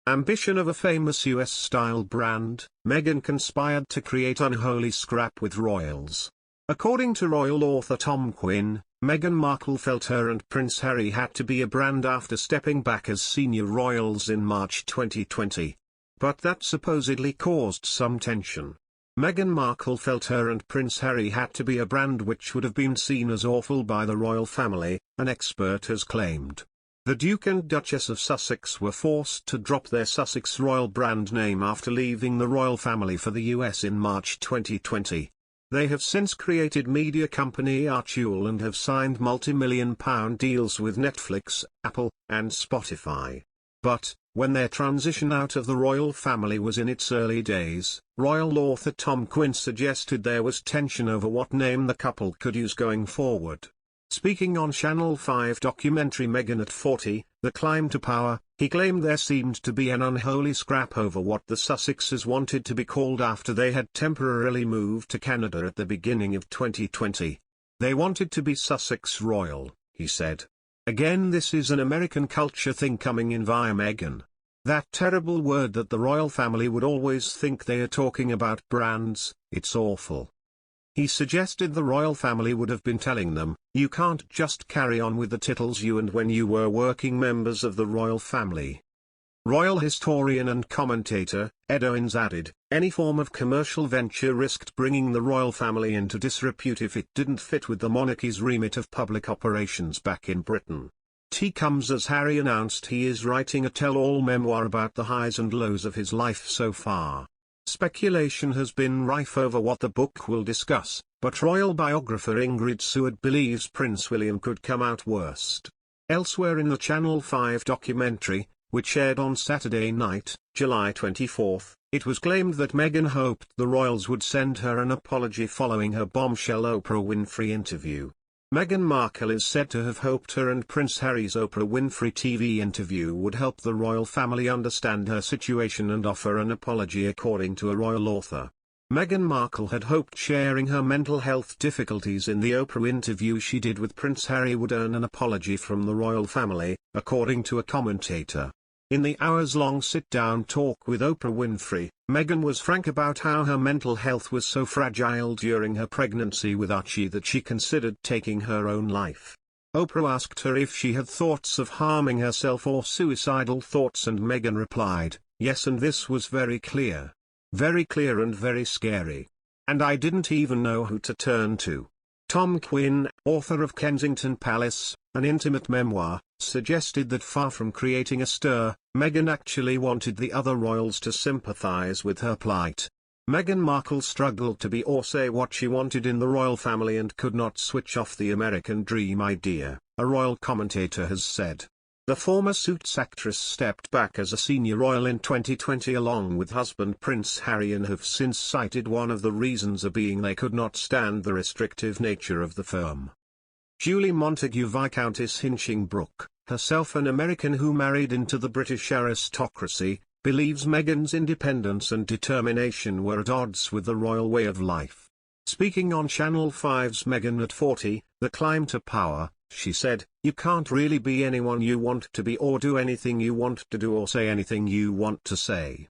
Ambition of a famous US-style brand, Meghan conspired to create unholy scrap with royals. According to royal author Tom Quinn, Meghan Markle felt her and Prince Harry had to be a brand after stepping back as senior royals in March 2020. But that supposedly caused some tension. Meghan Markle felt her and Prince Harry had to be a brand which would have been seen as awful by the royal family, an expert has claimed. The Duke and Duchess of Sussex were forced to drop their Sussex royal brand name after leaving the royal family for the US in March 2020. They have since created media company Archie and have signed multi-million-pound deals with Netflix, Apple, and Spotify. But, when their transition out of the royal family was in its early days, royal author Tom Quinn suggested there was tension over what name the couple could use going forward. Speaking on Channel 5 documentary Meghan at 40, The Climb to Power, he claimed there seemed to be an unholy scrap over what the Sussexes wanted to be called after they had temporarily moved to Canada at the beginning of 2020. They wanted to be Sussex Royal, he said. Again, this is an American culture thing coming in via Meghan. That terrible word that the royal family would always think they are talking about brands, it's awful. He suggested the royal family would have been telling them, you can't just carry on with the titles you and when you were working members of the royal family. Royal historian and commentator, Ed Owens added, any form of commercial venture risked bringing the royal family into disrepute if it didn't fit with the monarchy's remit of public operations back in Britain. Tea comes as Harry announced he is writing a tell-all memoir about the highs and lows of his life so far. Speculation has been rife over what the book will discuss, but royal biographer Ingrid Seward believes Prince William could come out worst. Elsewhere in the Channel 5 documentary, which aired on Saturday night, July 24, it was claimed that Meghan hoped the royals would send her an apology following her bombshell Oprah Winfrey interview. Meghan Markle is said to have hoped her and Prince Harry's Oprah Winfrey TV interview would help the royal family understand her situation and offer an apology, according to a royal author. Meghan Markle had hoped sharing her mental health difficulties in the Oprah interview she did with Prince Harry would earn an apology from the royal family, according to a commentator. In the hours-long sit-down talk with Oprah Winfrey, Meghan was frank about how her mental health was so fragile during her pregnancy with Archie that she considered taking her own life. Oprah asked her if she had thoughts of harming herself or suicidal thoughts, and Meghan replied, yes, and this was very clear. Very clear and very scary. And I didn't even know who to turn to. Tom Quinn, author of Kensington Palace, an intimate memoir, suggested that far from creating a stir, Meghan actually wanted the other royals to sympathize with her plight. Meghan Markle struggled to be or say what she wanted in the royal family and could not switch off the American dream idea, a royal commentator has said. The former Suits actress stepped back as a senior royal in 2020 along with husband Prince Harry and have since cited one of the reasons being they could not stand the restrictive nature of the firm. Julie Montagu Viscountess Hinchingbrook, herself an American who married into the British aristocracy, believes Meghan's independence and determination were at odds with the royal way of life. Speaking on Channel 5's Meghan at 40, The Climb to Power, she said, you can't really be anyone you want to be or do anything you want to do or say anything you want to say.